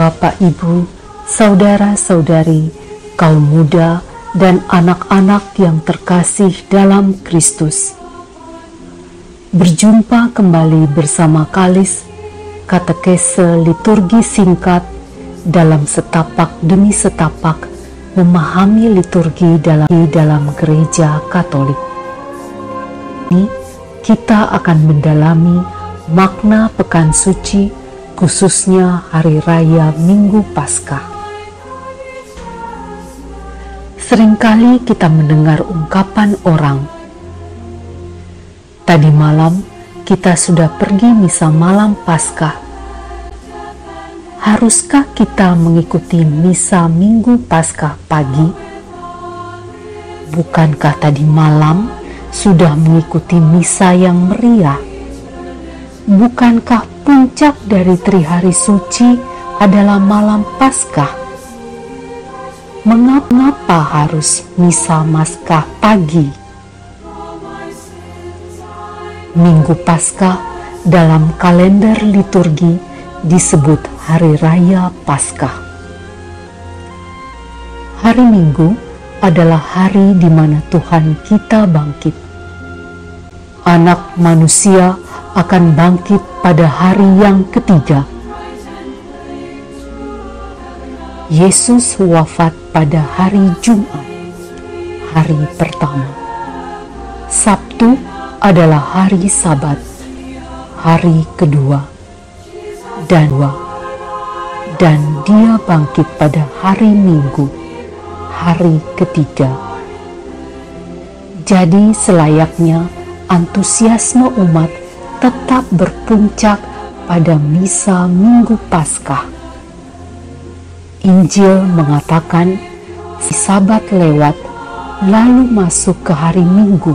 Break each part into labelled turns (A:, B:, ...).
A: Bapak, Ibu, saudara-saudari, kaum muda, dan anak-anak yang terkasih dalam Kristus. Berjumpa kembali bersama Kalis, katekese liturgi singkat dalam setapak demi setapak memahami liturgi dalam gereja Katolik. Ini kita akan mendalami makna Pekan Suci, khususnya Hari Raya Minggu Paskah. Seringkali kita mendengar ungkapan orang, "Tadi malam kita sudah pergi misa malam Paskah. Haruskah kita mengikuti misa Minggu Paskah pagi? Bukankah tadi malam sudah mengikuti misa yang meriah? Bukankah puncak dari Trihari Suci adalah malam Paskah? Mengapa harus misa Paskah pagi?" Minggu Paskah dalam kalender liturgi disebut Hari Raya Paskah. Hari Minggu adalah hari di mana Tuhan kita bangkit. Anak manusia akan bangkit pada hari yang ketiga. Yesus wafat pada hari Jumat, hari pertama. Sabtu adalah hari Sabat, hari kedua. Dan dia bangkit pada hari Minggu, hari ketiga. Jadi selayaknya antusiasme umat tetap berpuncak pada misa Minggu Paskah. Injil mengatakan si Sabat lewat lalu masuk ke hari Minggu.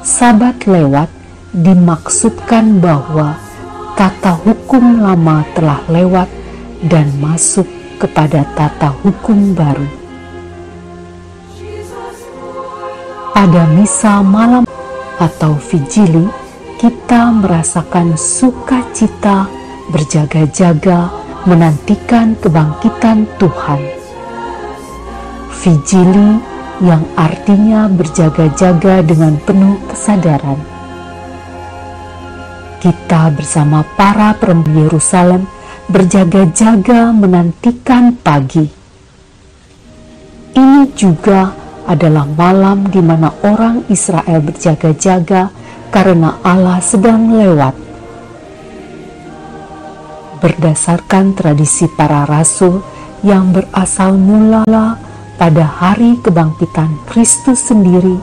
A: Sabat lewat dimaksudkan bahwa tata hukum lama telah lewat dan masuk kepada tata hukum baru. Pada misa malam atau vigili, kita merasakan sukacita berjaga-jaga menantikan kebangkitan Tuhan. Vigili yang artinya berjaga-jaga dengan penuh kesadaran. Kita bersama para perempuan Yerusalem berjaga-jaga menantikan pagi. Ini juga adalah malam di mana orang Israel berjaga-jaga karena Allah sedang lewat. Berdasarkan tradisi para rasul yang berasal mula pada hari kebangkitan Kristus sendiri,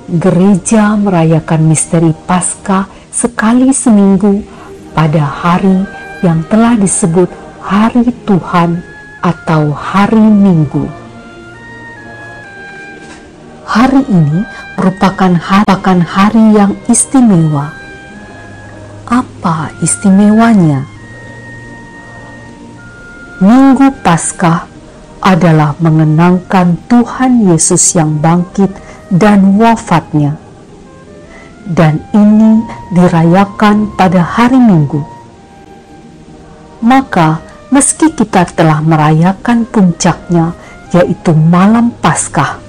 A: gereja merayakan misteri Paskah sekali seminggu pada hari yang telah disebut Hari Tuhan atau Hari Minggu. Hari ini merupakan hari yang istimewa. Apa istimewanya? Minggu Paskah adalah mengenangkan Tuhan Yesus yang bangkit dan wafatnya. Dan ini dirayakan pada hari Minggu. Maka meski kita telah merayakan puncaknya, yaitu malam Paskah,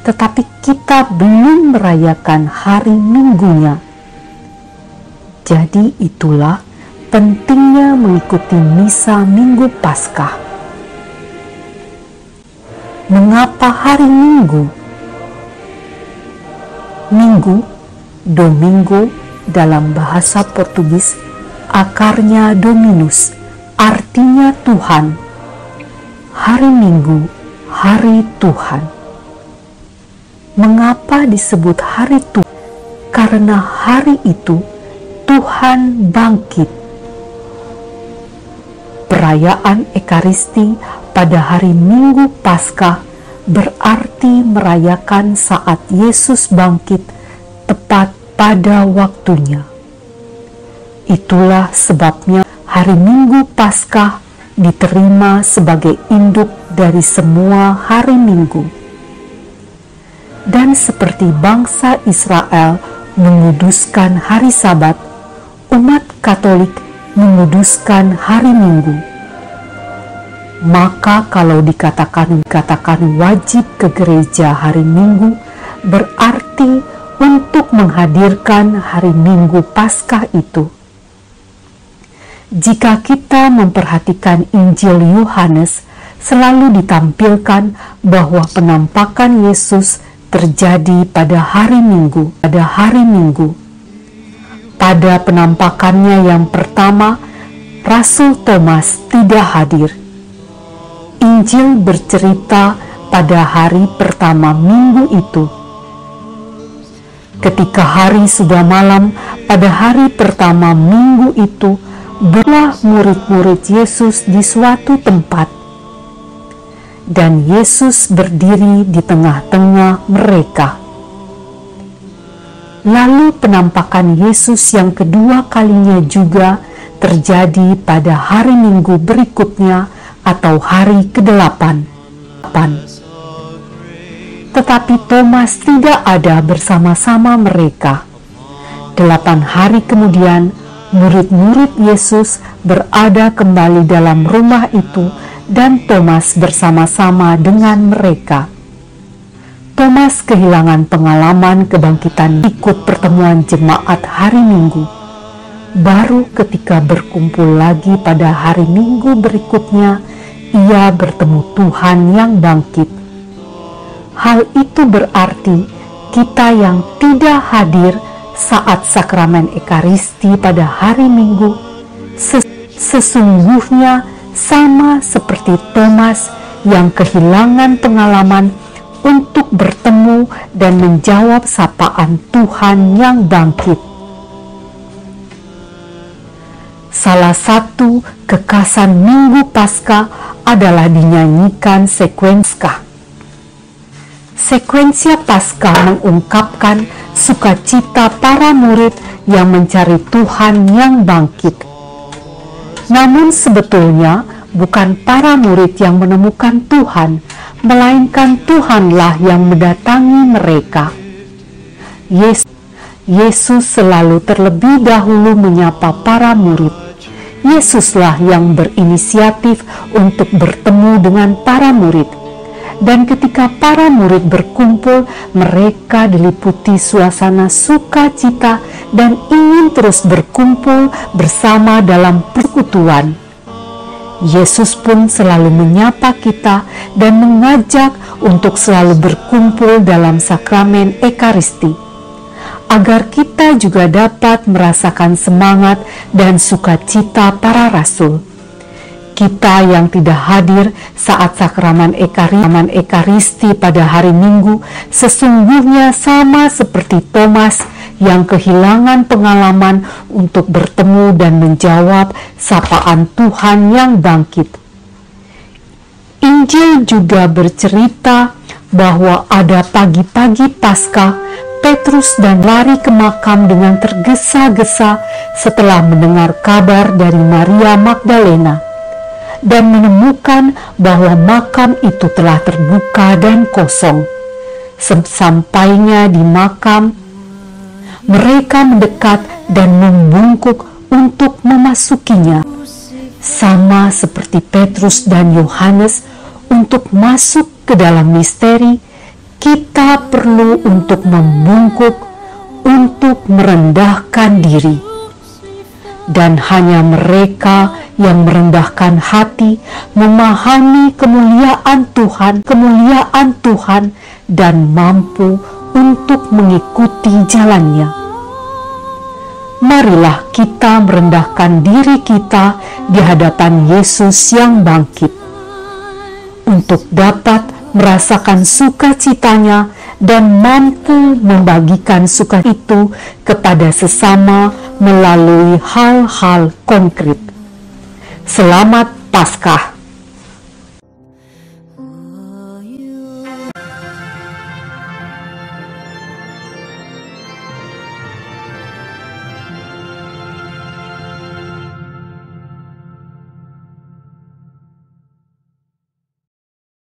A: tetapi kita belum merayakan hari Minggunya. Jadi itulah pentingnya mengikuti misa Minggu Paskah. Mengapa hari Minggu? Minggu, Domingo dalam bahasa Portugis, akarnya Dominus, artinya Tuhan. Hari Minggu, hari Tuhan. Mengapa disebut hari Tuhan? Karena hari itu Tuhan bangkit. Perayaan Ekaristi pada hari Minggu Paskah berarti merayakan saat Yesus bangkit tepat pada waktunya. Itulah sebabnya hari Minggu Paskah diterima sebagai induk dari semua hari Minggu. Dan seperti bangsa Israel menguduskan hari Sabat, umat Katolik menguduskan hari Minggu. Maka kalau dikatakan wajib ke gereja hari Minggu, berarti untuk menghadirkan hari Minggu Paskah itu. Jika kita memperhatikan Injil Yohanes, selalu ditampilkan bahwa penampakan Yesus terjadi pada hari Minggu. Pada penampakannya yang pertama, Rasul Thomas tidak hadir. Injil bercerita pada hari pertama minggu itu. Ketika hari sudah malam, pada hari pertama minggu itu, berlah murid-murid Yesus di suatu tempat. Dan Yesus berdiri di tengah-tengah mereka. Lalu penampakan Yesus yang kedua kalinya juga terjadi pada hari Minggu berikutnya atau hari ke-8. Tetapi Thomas tidak ada bersama-sama mereka. 8 hari kemudian, murid-murid Yesus berada kembali dalam rumah itu dan Thomas bersama-sama dengan mereka. Thomas kehilangan pengalaman kebangkitan ikut pertemuan jemaat hari Minggu. Baru ketika berkumpul lagi pada hari Minggu berikutnya, ia bertemu Tuhan yang bangkit. Hal itu berarti kita yang tidak hadir saat sakramen Ekaristi pada hari Minggu sesungguhnya sama seperti Thomas yang kehilangan pengalaman untuk bertemu dan menjawab sapaan Tuhan yang bangkit. Salah satu kekasan Minggu Paskah adalah dinyanyikan sekuensia. Sekuensia Paskah mengungkapkan sukacita para murid yang mencari Tuhan yang bangkit. Namun sebetulnya bukan para murid yang menemukan Tuhan, melainkan Tuhanlah yang mendatangi mereka. Yesus selalu terlebih dahulu menyapa para murid. Yesuslah yang berinisiatif untuk bertemu dengan para murid. Dan ketika para murid berkumpul, mereka diliputi suasana sukacita dan ingin terus berkumpul bersama dalam persekutuan. Yesus pun selalu menyapa kita dan mengajak untuk selalu berkumpul dalam sakramen Ekaristi, agar kita juga dapat merasakan semangat dan sukacita para rasul. Kita yang tidak hadir saat sakramen Ekaristi pada hari Minggu sesungguhnya sama seperti Thomas yang kehilangan pengalaman untuk bertemu dan menjawab sapaan Tuhan yang bangkit. Injil juga bercerita bahwa ada pagi-pagi Paskah, Petrus dan lari ke makam dengan tergesa-gesa setelah mendengar kabar dari Maria Magdalena dan menemukan bahwa makam itu telah terbuka dan kosong. Sesampainya di makam, mereka mendekat dan membungkuk untuk memasukinya. Sama seperti Petrus dan Yohanes untuk masuk ke dalam misteri, kita perlu untuk membungkuk, untuk merendahkan diri. Dan hanya mereka yang merendahkan hati memahami kemuliaan Tuhan dan mampu untuk mengikuti jalannya. Marilah kita merendahkan diri kita di hadapan Yesus yang bangkit, untuk dapat merasakan sukacitanya dan mampu membagikan suka itu kepada sesama melalui hal-hal konkret. Selamat Paskah.